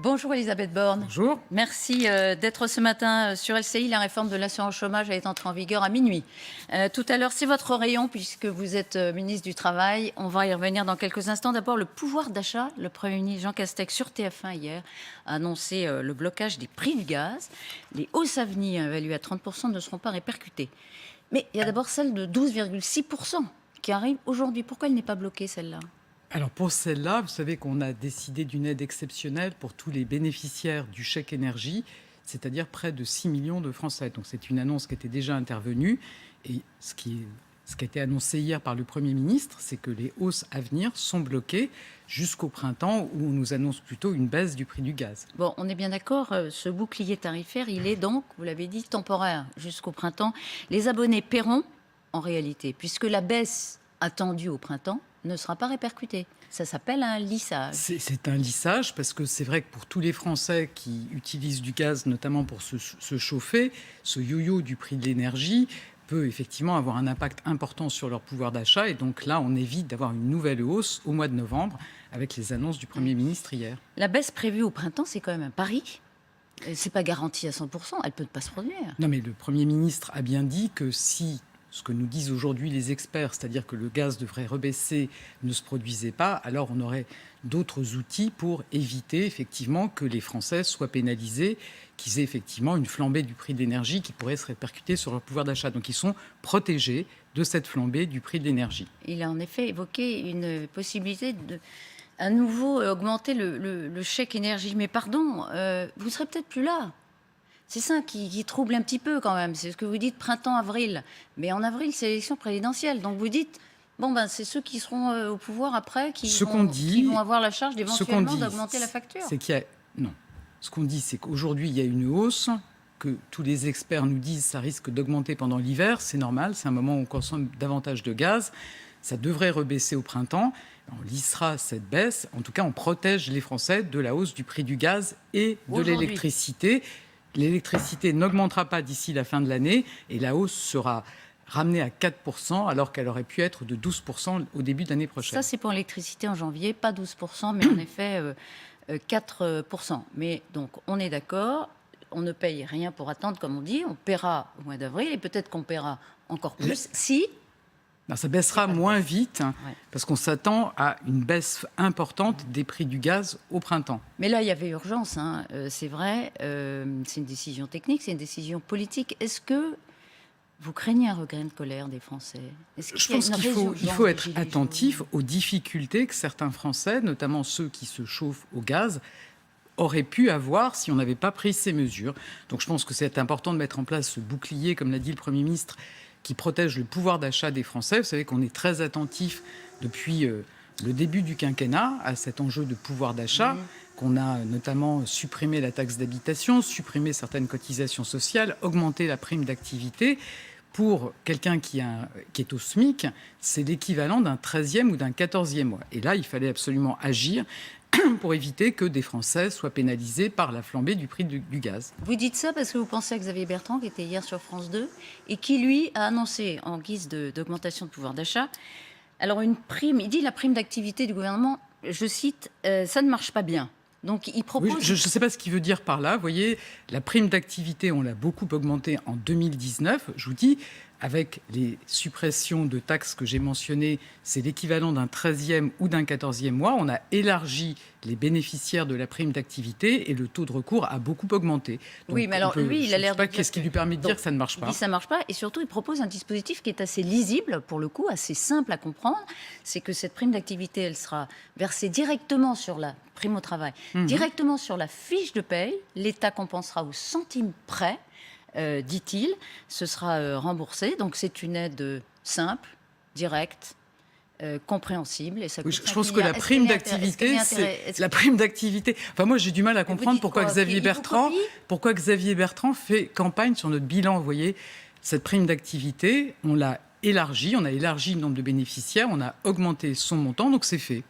Bonjour Elisabeth Borne. Bonjour. Merci d'être ce matin sur LCI. La réforme de l'assurance chômage est entrée en vigueur à minuit. Tout à l'heure, c'est votre rayon puisque vous êtes ministre du Travail. On va y revenir dans quelques instants. D'abord, le pouvoir d'achat. Le Premier ministre Jean Castex sur TF1 hier a annoncé le blocage des prix du gaz. Les hausses à venir évaluées à 30% ne seront pas répercutées. Mais il y a d'abord celle de 12,6% qui arrive aujourd'hui. Pourquoi elle n'est pas bloquée celle-là ? Alors pour celle-là, vous savez qu'on a décidé d'une aide exceptionnelle pour tous les bénéficiaires du chèque énergie, c'est-à-dire près de 6 millions de Français. Donc c'est une annonce qui était déjà intervenue. Et ce qui a été annoncé hier par le Premier ministre, c'est que les hausses à venir sont bloquées jusqu'au printemps, où on nous annonce plutôt une baisse du prix du gaz. Bon, on est bien d'accord, ce bouclier tarifaire, il est donc, vous l'avez dit, temporaire jusqu'au printemps. Les abonnés paieront en réalité, puisque la baisse attendue au printemps ne sera pas répercutée. Ça s'appelle un lissage. C'est un lissage parce que c'est vrai que pour tous les Français qui utilisent du gaz, notamment pour se chauffer, ce yo-yo du prix de l'énergie peut effectivement avoir un impact important sur leur pouvoir d'achat. Et donc là, on évite d'avoir une nouvelle hausse au mois de novembre avec les annonces du Premier ministre hier. La baisse prévue au printemps, c'est quand même un pari. C'est pas garanti à 100%, elle peut pas se produire. Non, mais le Premier ministre a bien dit que si ce que nous disent aujourd'hui les experts, c'est-à-dire que le gaz devrait rebaisser, ne se produisait pas, alors on aurait d'autres outils pour éviter effectivement que les Français soient pénalisés, qu'ils aient effectivement une flambée du prix de l'énergie qui pourrait se répercuter sur leur pouvoir d'achat. Donc ils sont protégés de cette flambée du prix de l'énergie. Il a en effet évoqué une possibilité de à nouveau augmenter le chèque énergie. Mais pardon, vous serez peut-être plus là. C'est ça qui trouble un petit peu quand même. C'est ce que vous dites printemps-avril. Mais en avril, c'est l'élection présidentielle. Donc vous dites, bon ben c'est ceux qui seront au pouvoir après qui vont avoir la charge d'éventuellement d'augmenter la facture. C'est qu'il y a... Non. Ce qu'on dit, c'est qu'aujourd'hui, il y a une hausse, que tous les experts nous disent ça risque d'augmenter pendant l'hiver. C'est normal, c'est un moment où on consomme davantage de gaz. Ça devrait rebaisser au printemps. On lissera cette baisse. En tout cas, on protège les Français de la hausse du prix du gaz et de l'électricité. L'électricité n'augmentera pas d'ici la fin de l'année et la hausse sera ramenée à 4% alors qu'elle aurait pu être de 12% au début de l'année prochaine. Ça, c'est pour l'électricité en janvier, pas 12%, mais en effet 4%. Mais donc, on est d'accord, on ne paye rien pour attendre, comme on dit, on paiera au mois d'avril et peut-être qu'on paiera encore plus si... Non, ça baissera moins vite parce qu'on s'attend à une baisse importante des prix du gaz au printemps. Mais là, il y avait urgence, hein. C'est vrai, c'est une décision technique, c'est une décision politique. Est-ce que vous craignez un regain de colère des Français ? Je pense qu'il faut être attentif aux difficultés que certains Français, notamment ceux qui se chauffent au gaz, auraient pu avoir si on n'avait pas pris ces mesures. Donc je pense que c'est important de mettre en place ce bouclier, comme l'a dit le Premier ministre, qui protège le pouvoir d'achat des Français. Vous savez qu'on est très attentif depuis le début du quinquennat à cet enjeu de pouvoir d'achat, qu'on a notamment supprimé la taxe d'habitation, supprimé certaines cotisations sociales, augmenté la prime d'activité. Pour quelqu'un qui est au SMIC, c'est l'équivalent d'un 13e ou d'un 14e mois. Et là, il fallait absolument agir pour éviter que des Français soient pénalisés par la flambée du prix du gaz. Vous dites ça parce que vous pensez à Xavier Bertrand, qui était hier sur France 2, et qui, lui, a annoncé, en guise d'augmentation de pouvoir d'achat, alors une prime, il dit la prime d'activité du gouvernement, je cite, ça ne marche pas bien. Donc il propose... Oui, je ne sais pas ce qu'il veut dire par là. Vous voyez, la prime d'activité, on l'a beaucoup augmentée en 2019. Je vous dis, avec les suppressions de taxes que j'ai mentionnées, c'est l'équivalent d'un 13e ou d'un 14e mois. On a élargi les bénéficiaires de la prime d'activité et le taux de recours a beaucoup augmenté. Donc, oui, mais alors lui, il a l'air de dire... Qu'est-ce qui lui permet de dire que ça ne marche pas ? Il dit ça ne marche pas et surtout, il propose un dispositif qui est assez lisible, pour le coup, assez simple à comprendre. C'est que cette prime d'activité, elle sera versée directement sur la prime au travail, directement sur la fiche de paye. L'État compensera au centime près. Dit-il, ce sera remboursé. Donc c'est une aide simple, directe, compréhensible. Et ça coûte je pense que la prime d'activité, c'est la prime d'activité. Enfin, moi, j'ai du mal à comprendre pourquoi Xavier Bertrand fait campagne sur notre bilan. Vous voyez, cette prime d'activité, on l'a élargie, on a élargi le nombre de bénéficiaires, on a augmenté son montant, donc c'est fait.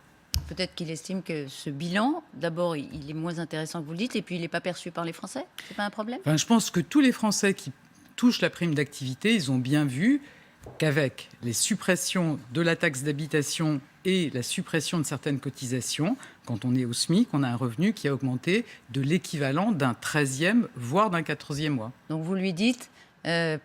Peut-être qu'il estime que ce bilan, d'abord, il est moins intéressant que vous le dites, et puis il n'est pas perçu par les Français. C'est pas un problème ? Enfin, je pense que tous les Français qui touchent la prime d'activité, ils ont bien vu qu'avec les suppressions de la taxe d'habitation et la suppression de certaines cotisations, quand on est au SMIC, on a un revenu qui a augmenté de l'équivalent d'un 13e, voire d'un 14e mois. Donc vous lui dites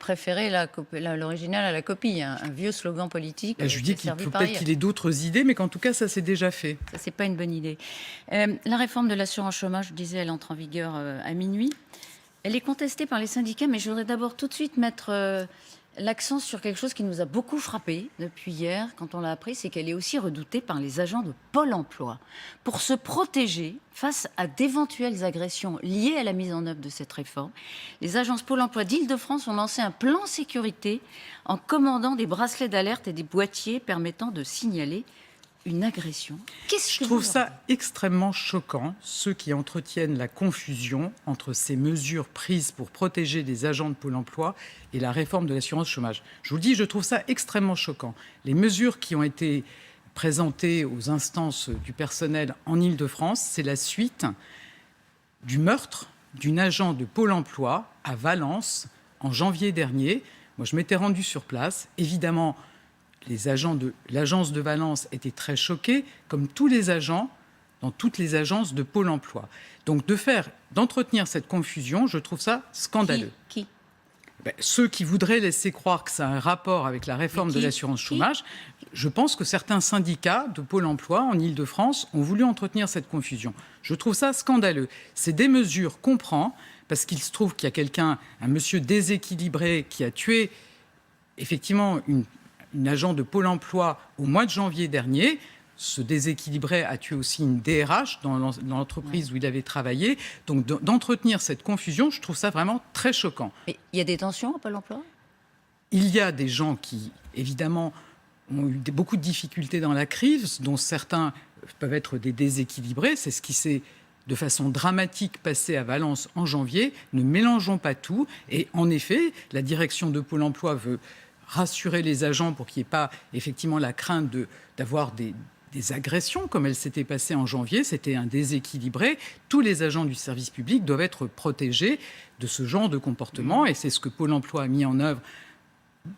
préférez l'original à la copie, un vieux slogan politique. Je lui dis qu'il peut peut-être qu'il ait d'autres idées, mais qu'en tout cas, ça s'est déjà fait. Ça, c'est pas une bonne idée. La réforme de l'assurance chômage, je disais, elle entre en vigueur à minuit. Elle est contestée par les syndicats, mais je voudrais d'abord tout de suite mettre l'accent sur quelque chose qui nous a beaucoup frappé depuis hier, quand on l'a appris, c'est qu'elle est aussi redoutée par les agents de Pôle emploi. Pour se protéger face à d'éventuelles agressions liées à la mise en œuvre de cette réforme, les agences Pôle emploi d'Île-de-France ont lancé un plan sécurité en commandant des bracelets d'alerte et des boîtiers permettant de signaler une agression. Je trouve ça extrêmement choquant, ceux qui entretiennent la confusion entre ces mesures prises pour protéger les agents de Pôle emploi et la réforme de l'assurance chômage. Je vous le dis, je trouve ça extrêmement choquant. Les mesures qui ont été présentées aux instances du personnel en Île-de-France, c'est la suite du meurtre d'une agent de Pôle emploi à Valence en janvier dernier. Moi, je m'étais rendu sur place. Évidemment, les agents de l'agence de Valence étaient très choqués, comme tous les agents dans toutes les agences de Pôle emploi. Donc d'entretenir cette confusion, je trouve ça scandaleux. Qui ceux qui voudraient laisser croire que ça a un rapport avec la réforme de l'assurance chômage, je pense que certains syndicats de Pôle emploi en Île-de-France ont voulu entretenir cette confusion. Je trouve ça scandaleux. C'est des mesures qu'on prend parce qu'il se trouve qu'il y a un monsieur déséquilibré qui a tué effectivement une agent de Pôle emploi au mois de janvier dernier. Ce déséquilibré a tué aussi une DRH dans l'entreprise où il avait travaillé. Donc d'entretenir cette confusion, je trouve ça vraiment très choquant. Mais il y a des tensions à Pôle emploi ? Il y a des gens qui, évidemment, ont eu beaucoup de difficultés dans la crise, dont certains peuvent être des déséquilibrés. C'est ce qui s'est de façon dramatique passé à Valence en janvier. Ne mélangeons pas tout. Et en effet, la direction de Pôle emploi veut rassurer les agents pour qu'il n'y ait pas effectivement la crainte d'avoir des agressions comme elle s'était passée en janvier. C'était un déséquilibré. Tous les agents du service public doivent être protégés de ce genre de comportement et c'est ce que Pôle emploi a mis en œuvre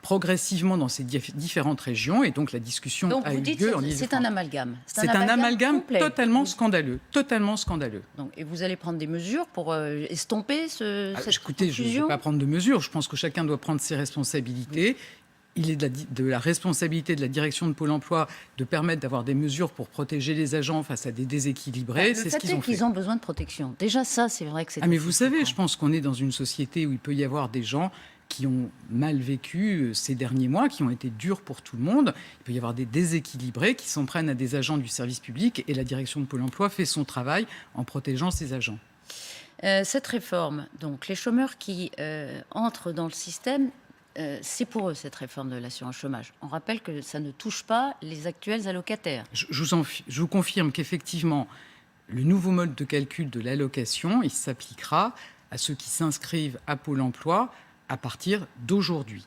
progressivement dans ces différentes régions et donc la discussion a eu lieu en Île-de-France. C'est un amalgame. C'est un amalgame totalement scandaleux. Totalement scandaleux. Donc, et vous allez prendre des mesures pour estomper cette écoutez, je ne vais pas prendre de mesures. Je pense que chacun doit prendre ses responsabilités. Il est de la responsabilité de la direction de Pôle emploi de permettre d'avoir des mesures pour protéger les agents face à des déséquilibrés. C'est ce qu'ils ont fait. Ils ont besoin de protection. Déjà, ça, c'est vrai que c'est... mais vous savez, je pense qu'on est dans une société où il peut y avoir des gens qui ont mal vécu ces derniers mois, qui ont été durs pour tout le monde. Il peut y avoir des déséquilibrés qui s'en prennent à des agents du service public et la direction de Pôle emploi fait son travail en protégeant ses agents. Cette réforme, donc les chômeurs qui entrent dans le système, c'est pour eux cette réforme de l'assurance chômage. On rappelle que ça ne touche pas les actuels allocataires. Je vous confirme qu'effectivement, le nouveau mode de calcul de l'allocation, il s'appliquera à ceux qui s'inscrivent à Pôle emploi à partir d'aujourd'hui.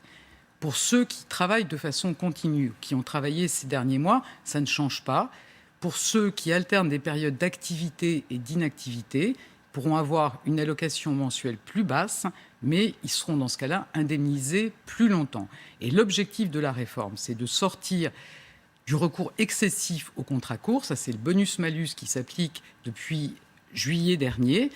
Pour ceux qui travaillent de façon continue, qui ont travaillé ces derniers mois, ça ne change pas. Pour ceux qui alternent des périodes d'activité et d'inactivité, pourront avoir une allocation mensuelle plus basse, mais ils seront dans ce cas-là indemnisés plus longtemps. Et l'objectif de la réforme, c'est de sortir du recours excessif au contrat court. Ça, c'est le bonus-malus qui s'applique depuis juillet dernier,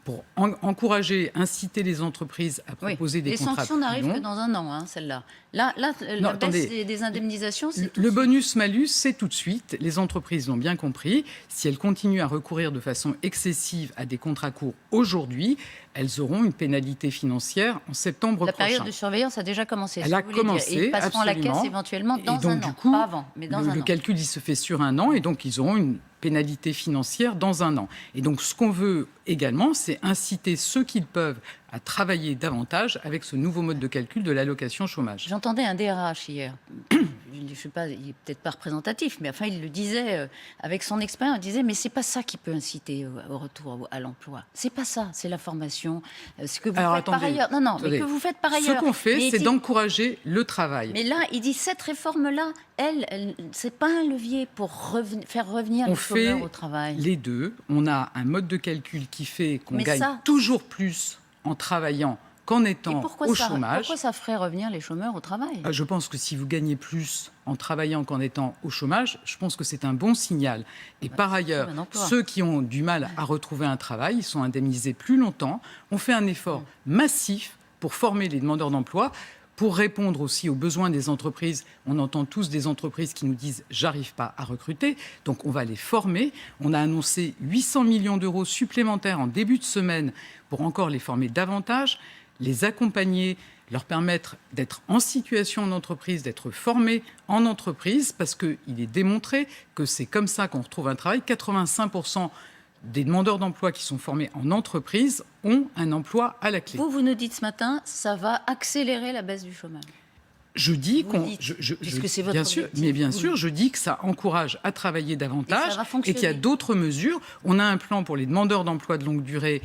pour encourager, inciter les entreprises à proposer des contrats plus longs. Les sanctions n'arrivent que dans un an, celle-là. Là, la baisse des indemnisations, c'est tout de suite. Le bonus-malus, c'est tout de suite. Les entreprises l'ont bien compris. Si elles continuent à recourir de façon excessive à des contrats courts aujourd'hui, elles auront une pénalité financière en septembre prochain. La période de surveillance a déjà commencé. Elle a commencé, et ils passeront absolument. À la caisse éventuellement dans et donc, un an, du coup, pas avant, mais dans un an. Le calcul, il se fait sur un an, et donc ils auront une pénalité financière dans un an. Et donc, ce qu'on veut également, c'est inciter ceux qui le peuvent à travailler davantage avec ce nouveau mode de calcul de l'allocation chômage. J'entendais un DRH hier. Je ne sais pas, il n'est peut-être pas représentatif, mais enfin, il le disait avec son expérience. Il disait, mais c'est pas ça qui peut inciter au retour à l'emploi. C'est pas ça, c'est la formation. Ce que vous faites par ailleurs. Non, mais que vous faites par ailleurs. Ce qu'on fait, c'est d'encourager le travail. Mais là, il dit, cette réforme-là, c'est pas un levier pour faire revenir les chômeurs au travail. Les deux. On a un mode de calcul qui fait qu'on gagne toujours plus en travaillant qu'en étant au ça, chômage. Pourquoi ça ferait revenir les chômeurs au travail ? Je pense que si vous gagnez plus en travaillant qu'en étant au chômage, je pense que c'est un bon signal. Et par ailleurs, ceux qui ont du mal à retrouver un travail, ils sont indemnisés plus longtemps. On fait un effort massif pour former les demandeurs d'emploi, pour répondre aussi aux besoins des entreprises. On entend tous des entreprises qui nous disent « j'arrive pas à recruter ». Donc on va les former. On a annoncé 800 millions d'euros supplémentaires en début de semaine pour encore les former davantage, les accompagner, leur permettre d'être en situation en entreprise, d'être formés en entreprise, parce qu'il est démontré que c'est comme ça qu'on retrouve un travail. 85% des demandeurs d'emploi qui sont formés en entreprise ont un emploi à la clé. Vous nous dites ce matin, ça va accélérer la baisse du chômage. Je dis puisque c'est votre objectif. Mais bien sûr, je dis que ça encourage à travailler davantage et qu'il y a d'autres mesures. On a un plan pour les demandeurs d'emploi de longue durée.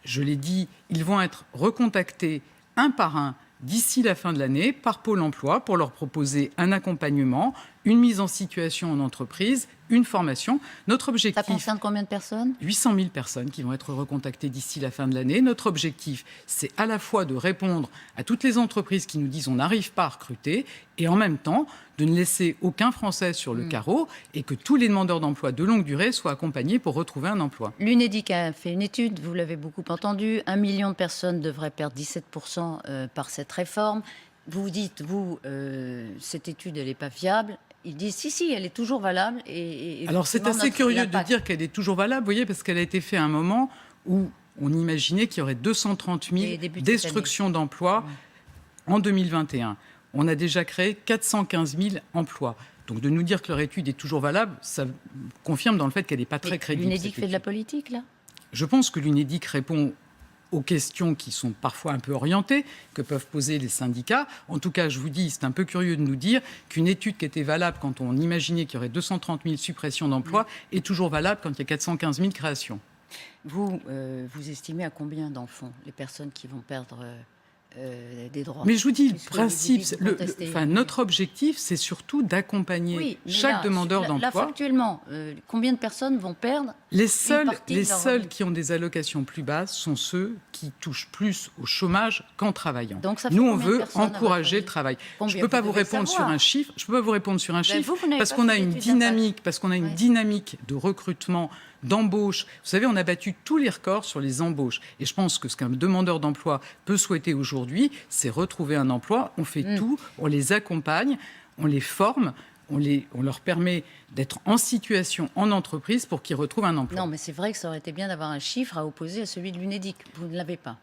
Je l'ai dit, ils vont être recontactés un par un d'ici la fin de l'année par Pôle emploi pour leur proposer un accompagnement, une mise en situation en entreprise, une formation. Notre objectif... Ça concerne combien de personnes ? 800 000 personnes qui vont être recontactées d'ici la fin de l'année. Notre objectif, c'est à la fois de répondre à toutes les entreprises qui nous disent on n'arrive pas à recruter et en même temps de ne laisser aucun Français sur le carreau et que tous les demandeurs d'emploi de longue durée soient accompagnés pour retrouver un emploi. L'UNEDIC a fait une étude, vous l'avez beaucoup entendu, 1 million de personnes devraient perdre 17% par cette réforme. Vous dites, cette étude, elle n'est pas fiable. Ils disent, si, elle est toujours valable. Alors, c'est assez curieux de dire qu'elle est toujours valable, vous voyez, parce qu'elle a été faite à un moment où on imaginait qu'il y aurait 230 000 destructions d'emplois en 2021. On a déjà créé 415 000 emplois. Donc, de nous dire que leur étude est toujours valable, ça confirme dans le fait qu'elle n'est pas très crédible. L'UNEDIC fait de la politique, là ? Je pense que l'UNEDIC répond aux questions qui sont parfois un peu orientées, que peuvent poser les syndicats. En tout cas, je vous dis, c'est un peu curieux de nous dire qu'une étude qui était valable quand on imaginait qu'il y aurait 230 000 suppressions d'emplois est toujours valable quand il y a 415 000 créations. Vous estimez à combien, dans le fond, les personnes qui vont perdre des droits ? Mais je vous dis, le principe, notre objectif, c'est surtout d'accompagner chaque demandeur d'emploi. Là, factuellement, combien de personnes vont perdre ? Les seuls qui ont des allocations plus basses sont ceux qui touchent plus au chômage qu'en travaillant. Donc, ça fait nous, on veut encourager le travail. Je ne peux pas vous répondre sur un chiffre. Parce qu'on a une dynamique de recrutement, d'embauche. Vous savez, on a battu tous les records sur les embauches. Et je pense que ce qu'un demandeur d'emploi peut souhaiter aujourd'hui, c'est retrouver un emploi. On fait tout, on les accompagne, on les forme, on leur permet d'être en situation en entreprise pour qu'ils retrouvent un emploi. Non, mais c'est vrai que ça aurait été bien d'avoir un chiffre à opposer à celui de l'UNEDIC. Vous ne l'avez pas.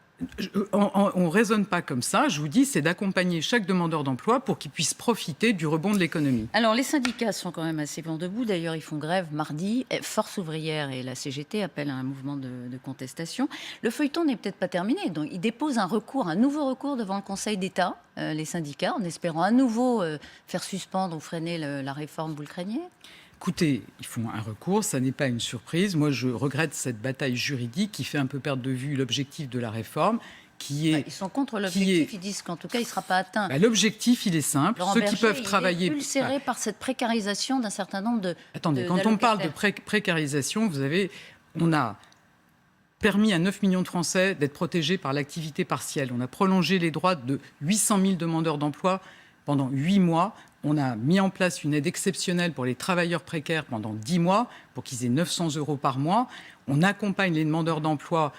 On ne raisonne pas comme ça. Je vous dis, c'est d'accompagner chaque demandeur d'emploi pour qu'il puisse profiter du rebond de l'économie. Alors, les syndicats sont quand même assez vent debout. D'ailleurs, ils font grève mardi. Force ouvrière et la CGT appellent à un mouvement de contestation. Le feuilleton n'est peut-être pas terminé. Donc, ils déposent un nouveau recours devant le Conseil d'État, les syndicats, en espérant à nouveau faire suspendre ou freiner la réforme. Vous le craignez ? Écoutez, ils font un recours, ça n'est pas une surprise. Moi, je regrette cette bataille juridique qui fait un peu perdre de vue l'objectif de la réforme, qui est... Ils sont contre l'objectif, ils disent qu'en tout cas, il ne sera pas atteint. L'objectif, il est simple. Ceux qui peuvent travailler... Il est ulcéré par cette précarisation d'un certain nombre de... Attendez, quand on parle de précarisation, vous savez, on a permis à 9 millions de Français d'être protégés par l'activité partielle. On a prolongé les droits de 800 000 demandeurs d'emploi pendant 8 mois. On a mis en place une aide exceptionnelle pour les travailleurs précaires pendant 10 mois, pour qu'ils aient 900 € par mois. On accompagne les demandeurs d'emploi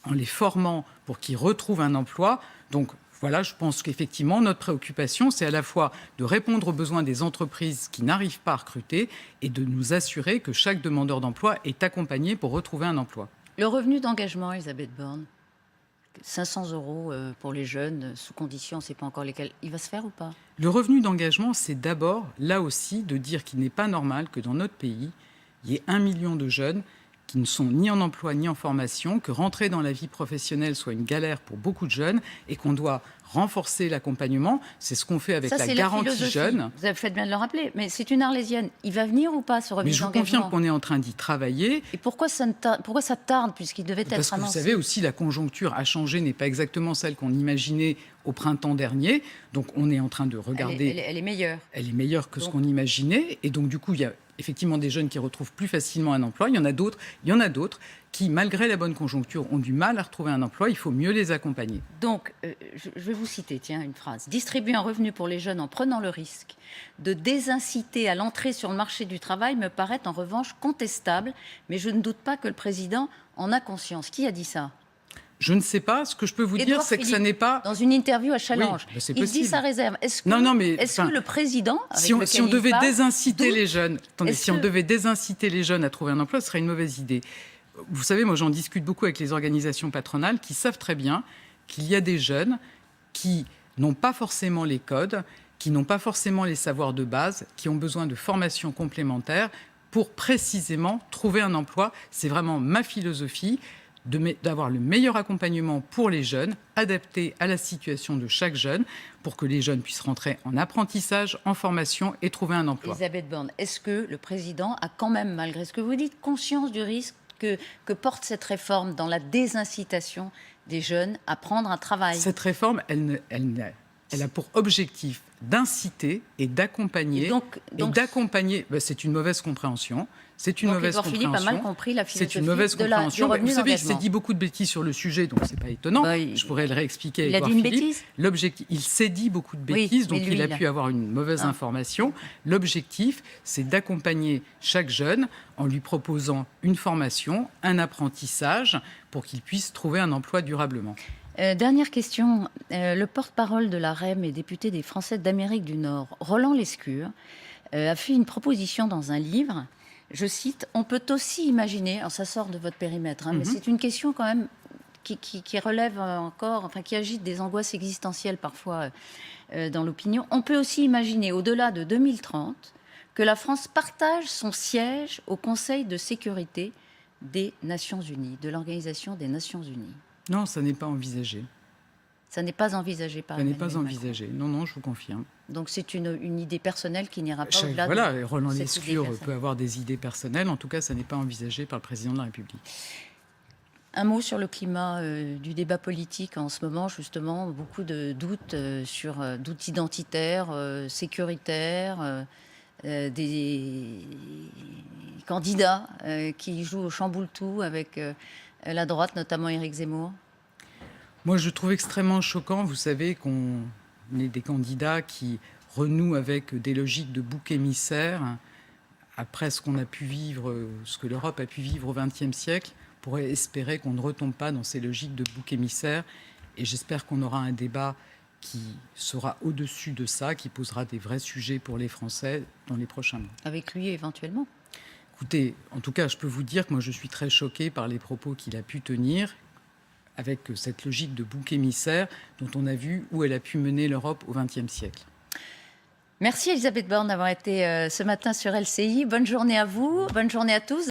en les formant pour qu'ils retrouvent un emploi. Donc voilà, je pense qu'effectivement, notre préoccupation, c'est à la fois de répondre aux besoins des entreprises qui n'arrivent pas à recruter et de nous assurer que chaque demandeur d'emploi est accompagné pour retrouver un emploi. Le revenu d'engagement, Elisabeth Borne, 500 € pour les jeunes, sous condition, on ne sait pas encore lesquelles. Il va se faire ou pas ? Le revenu d'engagement, c'est d'abord, là aussi, de dire qu'il n'est pas normal que dans notre pays, il y ait 1 million de jeunes qui ne sont ni en emploi ni en formation, que rentrer dans la vie professionnelle soit une galère pour beaucoup de jeunes et qu'on doit renforcer l'accompagnement. C'est ce qu'on fait avec la garantie jeune. Vous avez fait bien de le rappeler, mais c'est une Arlésienne. Il va venir ou pas, ce revenu d'engagement ? Mais je vous confirme qu'on est en train d'y travailler. Et pourquoi ça tarde, puisqu'il devait être annoncé ? Parce que vous savez aussi, la conjoncture a changé, n'est pas exactement celle qu'on imaginait au printemps dernier. Donc on est en train de regarder... Elle est meilleure. Elle est meilleure que ce qu'on imaginait. Et donc du coup, il y a effectivement des jeunes qui retrouvent plus facilement un emploi. Il y en a d'autres qui, malgré la bonne conjoncture, ont du mal à retrouver un emploi. Il faut mieux les accompagner. Donc, je vais vous citer, une phrase. Distribuer un revenu pour les jeunes en prenant le risque de désinciter à l'entrée sur le marché du travail me paraît en revanche contestable, mais je ne doute pas que le président en a conscience. Qui a dit ça ? Je ne sais pas. Ce que je peux vous dire, c'est que ça n'est pas... Dans une interview à Challenge, il dit sa réserve. Est-ce que le président... Si on devait désinciter les jeunes... Attendez, si on devait désinciter les jeunes à trouver un emploi, ce serait une mauvaise idée. Vous savez, moi, j'en discute beaucoup avec les organisations patronales qui savent très bien qu'il y a des jeunes qui n'ont pas forcément les codes, qui n'ont pas forcément les savoirs de base, qui ont besoin de formations complémentaires pour précisément trouver un emploi. C'est vraiment ma philosophie, d'avoir le meilleur accompagnement pour les jeunes, adapté à la situation de chaque jeune, pour que les jeunes puissent rentrer en apprentissage, en formation et trouver un emploi. Elisabeth Borne, est-ce que le président a quand même, malgré ce que vous dites, conscience du risque que porte cette réforme dans la désincitation des jeunes à prendre un travail ? Cette réforme, elle a pour objectif d'inciter et d'accompagner. C'est une mauvaise compréhension. C'est une mauvaise compréhension. Philippe a mal compris la philosophie. C'est une mauvaise compréhension. Du revenu vous savez, il d'engagement. s'est dit beaucoup de bêtises sur le sujet, donc c'est pas étonnant. Je pourrais le réexpliquer. Il a dit une bêtise ? L'objectif, il s'est dit beaucoup de bêtises, donc il a pu avoir une mauvaise information. L'objectif, c'est d'accompagner chaque jeune en lui proposant une formation, un apprentissage, pour qu'il puisse trouver un emploi durablement. Dernière question. Le porte-parole de la REM et député des Français d'Amérique du Nord, Roland Lescure, a fait une proposition dans un livre. Je cite, « On peut aussi imaginer... » Alors ça sort de votre périmètre, mais c'est une question quand même qui relève encore, qui agite des angoisses existentielles parfois dans l'opinion. On peut aussi imaginer, au-delà de 2030, que la France partage son siège au Conseil de sécurité des Nations Unies, de l'Organisation des Nations Unies. Non, ça n'est pas envisagé. Ça n'est pas envisagé par Emmanuel Macron. Ça n'est pas envisagé. Non, je vous confirme. Donc c'est une idée personnelle qui n'ira pas au-delà de Roland Lescure peut avoir des idées personnelles. En tout cas, ça n'est pas envisagé par le président de la République. Un mot sur le climat du débat politique en ce moment, justement, beaucoup de doutes doutes identitaires, sécuritaires, des candidats qui jouent au chamboule-tout avec la droite, notamment Éric Zemmour. Moi, je trouve extrêmement choquant, vous savez, qu'on ait des candidats qui renouent avec des logiques de bouc émissaire après ce qu'on a pu vivre, ce que l'Europe a pu vivre au XXe siècle. On pourrait espérer qu'on ne retombe pas dans ces logiques de bouc émissaire. Et j'espère qu'on aura un débat qui sera au-dessus de ça, qui posera des vrais sujets pour les Français dans les prochains mois. Avec lui, éventuellement ? Écoutez, en tout cas, je peux vous dire que moi, je suis très choquée par les propos qu'il a pu tenir, avec cette logique de bouc émissaire dont on a vu où elle a pu mener l'Europe au XXe siècle. Merci Elisabeth Borne d'avoir été ce matin sur LCI. Bonne journée à vous, bonne journée à tous.